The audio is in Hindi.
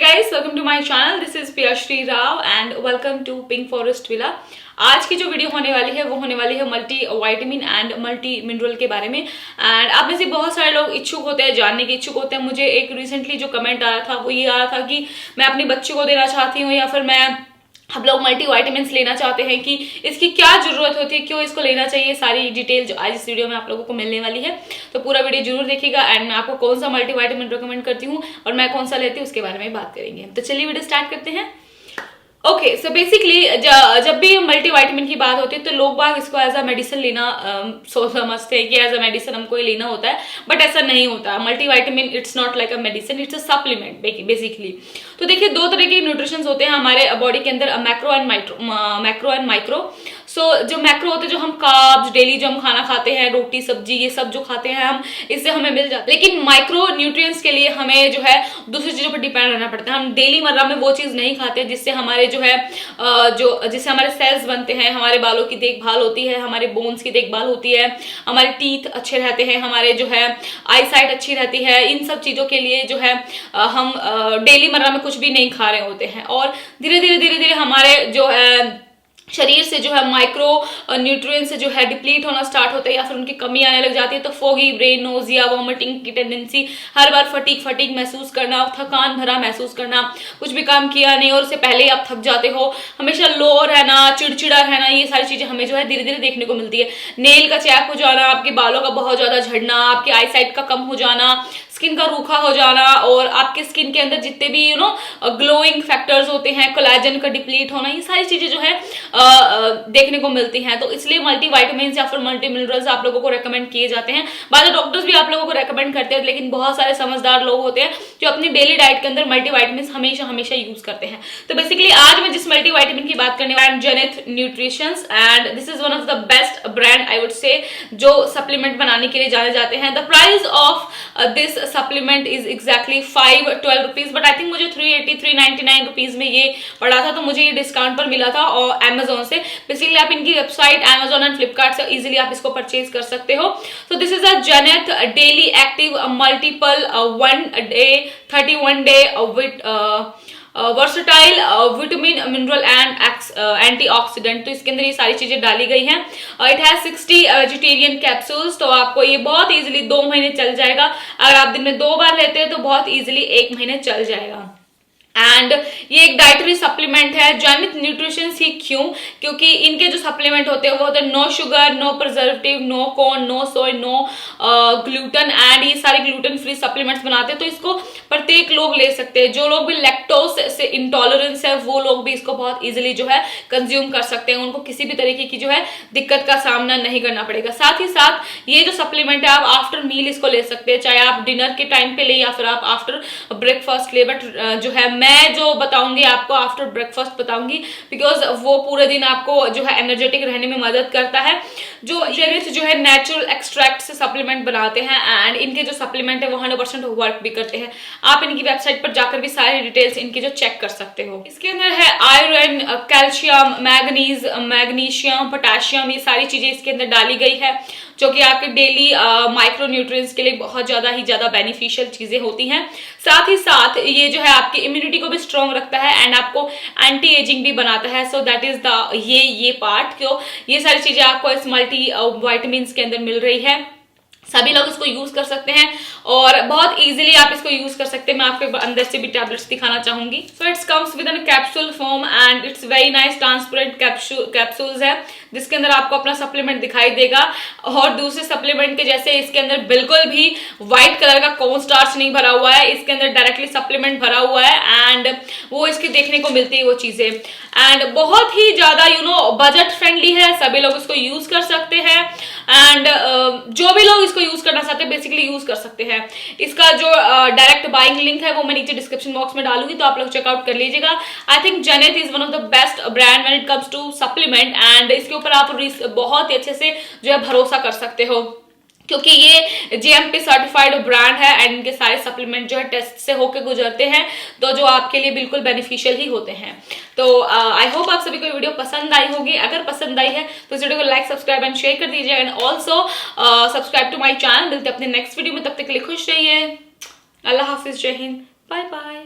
guys, welcome to my channel. This is Piyashri Rao and welcome to Pink Forest Villa. आज की जो वीडियो होने वाली है वो होने वाली है multi vitamin and multi mineral के बारे में। एंड आप में से बहुत सारे लोग इच्छुक होते हैं, जानने के इच्छुक होते हैं। मुझे एक रिसेंटली जो कमेंट आया था वो ये आया था कि मैं अपने बच्चे को देना चाहती हूँ या फिर हम लोग मल्टी वाइटामिन लेना चाहते हैं कि इसकी क्या जरूरत होती है, क्यों इसको लेना चाहिए। सारी डिटेल जो आज इस वीडियो में आप लोगों को मिलने वाली है, तो पूरा वीडियो जरूर देखिएगा। एंड मैं आपको कौन सा मल्टी वाइटामिन रिकमेंड करती हूँ और मैं कौन सा लेती हूँ उसके बारे में बात करेंगे। तो चलिए वीडियो स्टार्ट करते हैं। ओके, सो बेसिकली जब भी मल्टी वाइटामिन की बात होती है तो लोग बाग इसको एज अ मेडिसिन लेना सोच समझते हैं कि एज अ मेडिसिन हमको ये लेना होता है, बट ऐसा नहीं होता। Multi vitamin it's not like a medicine, it's a supplement basically. तो देखिए, दो तरह के न्यूट्रिशंस होते हैं हमारे बॉडी के अंदर, मैक्रो एंड माइक्रो। सो जो मैक्रो होते हैं, जो हम कार्ब्स डेली जो हम खाना खाते हैं, रोटी सब्जी ये सब जो खाते हैं हम, इससे हमें मिल जाता है। लेकिन माइक्रो न्यूट्रिएंट्स के लिए हमें जो है दूसरी चीजों पर डिपेंड रहना पड़ता है। हम डेली मर्रा में वो चीज नहीं खाते जिससे हमारे जो है जिससे हमारे सेल्स बनते हैं, हमारे बालों की देखभाल होती है, हमारे बोन्स की देखभाल होती है, हमारे टीथ अच्छे रहते हैं, हमारे जो है आई साइट अच्छी रहती है। इन सब चीजों के लिए जो है हम डेली मर्रा में कुछ भी नहीं खा रहे होते हैं और धीरे धीरे हमारे जो है शरीर से जो है माइक्रो न्यूट्रिएंट्स से जो है डिप्लीट होना स्टार्ट होता है या फिर उनकी कमी आने लग जाती है। तो फोगी ब्रेन, नोजिया, वॉमिटिंग की टेंडेंसी, हर बार फटीग महसूस करना, थकान भरा महसूस करना, कुछ भी काम किया नहीं और उससे पहले ही आप थक जाते हो, हमेशा लो रहना, चिड़चिड़ा रहना, ये सारी चीजें हमें जो है धीरे धीरे देखने को मिलती है। नेल का चैप हो जाना, आपके बालों का बहुत ज्यादा झड़ना, आपकी आई साइट का कम हो जाना, स्किन का रूखा हो जाना और आपके स्किन के अंदर जितने भी ग्लोइंग फैक्टर्स होते हैं, कोलेजन का डिप्लीट होना, ये सारी चीजें जो है देखने को मिलती हैं। तो इसलिए मल्टी वाइटामिन या फिर मल्टी मिनरल्स आप लोगों को रेकमेंड किए जाते हैं। बाद डॉक्टर्स भी आप लोगों को रेकमेंड करते हैं, लेकिन बहुत सारे समझदार लोग होते हैं जो अपनी डेली डाइट के अंदर मल्टी वाइटामिन हमेशा यूज करते हैं। तो बेसिकली आज मैं जिस मल्टी वाइटामिन की बात करने वाली हूं, zenith nutritions, and this is one of the best brand I would say जो सप्लीमेंट बनाने के लिए जाने जाते हैं। The price of this supplement is exactly 512 rupees, but I think मुझे 399 रुपीज में ये पड़ा था, तो मुझे ये डिस्काउंट पर मिला था और Amazon से। बेसिकली आप इनकी वेबसाइट Amazon एंड फ्लिपकार्ट से इजीली आप इसको परचेज कर सकते हो। तो this is a zenith daily active multiple 1 day 31 day with versatile vitamin mineral and antioxidant. तो इसके अंदर ये सारी चीजें डाली गई हैं। इट हैज 60 वेजिटेरियन कैप्सूल्स, तो आपको ये बहुत इजीली 2 महीने चल जाएगा। अगर आप दिन में 2 बार लेते हैं तो बहुत इजीली 1 महीने चल जाएगा। एंड ये एक डाइटरी सप्लीमेंट है। जेनिथ न्यूट्रिशन ही क्यों? क्योंकि इनके जो सप्लीमेंट होते हैं वो होते हैं no sugar, no preservative, no corn, no soy, no gluten, and ये सारे ग्लूटेन फ्री सप्लीमेंट्स बनाते हैं। तो इसको प्रत्येक लोग ले सकते हैं। जो लोग भी लैक्टोज से इंटॉलरेंस है वो लोग भी इसको बहुत इजीली जो है कंज्यूम कर सकते हैं। उनको किसी भी तरीके की जो है दिक्कत का सामना नहीं करना पड़ेगा। साथ ही साथ ये जो सप्लीमेंट है आप आफ्टर मील इसको ले सकते हैं, चाहे आप डिनर के टाइम पे ले या फिर आप आफ्टर ब्रेकफास्ट ले। बट जो है मैं जो बताऊंगी आपको आफ्टर ब्रेकफास्ट बताऊंगी, बिकॉज वो पूरे दिन आपको जो है एनर्जेटिक रहने में मदद करता है। जो जेनिथ जो है नेचुरल एक्सट्रैक्ट से सप्लीमेंट बनाते हैं एंड इनके जो सप्लीमेंट है वो 100% वर्क भी करते हैं। आप इनकी वेबसाइट पर जाकर भी सारी डिटेल्स इनकी जो चेक कर सकते हो। इसके अंदर है आयरन, कैल्शियम, मैग्नीशियम, पोटेशियम, ये सारी चीजें इसके अंदर डाली गई है जो कि आपके डेली माइक्रो न्यूट्रिएंट्स के लिए बहुत ज्यादा बेनिफिशियल चीजें होती हैं। साथ ही साथ ये जो है आपकी इम्यूनिटी को भी स्ट्रॉन्ग रखता है एंड आपको एंटी एजिंग भी बनाता है। सो दैट इज द ये पार्ट, क्यों ये सारी चीजें आपको इस मल्टी वाइटामिन के अंदर मिल रही है। सभी लोग इसको यूज कर सकते हैं और बहुत इजीली आप इसको यूज कर सकते हैं। मैं आपको अंदर से भी टैबलेट्स दिखाना चाहूंगी। So it's comes with an capsule form and it's very nice transparent capsules है जिसके अंदर आपको अपना सप्लीमेंट दिखाई देगा। और दूसरे सप्लीमेंट के जैसे इसके अंदर बिल्कुल भी व्हाइट कलर का कॉर्न स्टार्च नहीं भरा हुआ है, इसके अंदर डायरेक्टली सप्लीमेंट भरा हुआ है एंड वो इसकी देखने को मिलती है वो चीजें। एंड बहुत ही ज्यादा बजट फ्रेंडली है, सभी लोग इसको यूज कर सकते हैं एंड जो भी लोग इसको यूज करना चाहते हैं बेसिकली यूज कर सकते हैं। इसका जो डायरेक्ट बाइंग लिंक है वो मैं नीचे डिस्क्रिप्शन बॉक्स में डालूंगी, तो आप लोग चेकआउट कर लीजिएगा। I think Zenith is one of the best brand when it comes to supplement and इसके ऊपर आप बहुत ही अच्छे से जो है भरोसा कर सकते हो, क्योंकि ये जीएमपी सर्टिफाइड ब्रांड है एंड इनके सारे सप्लीमेंट जो है टेस्ट से होके गुजरते हैं, तो जो आपके लिए बिल्कुल बेनिफिशियल ही होते हैं। तो आई होप आप सभी को वीडियो पसंद आई होगी। अगर पसंद आई है तो इस वीडियो को लाइक, सब्सक्राइब एंड शेयर कर दीजिए and also subscribe to my channel. मिलते हैं अपने नेक्स्ट वीडियो में, तब तक के लिए खुश रहिए। अल्लाह हाफिज, जय हिंद, बाय बाय।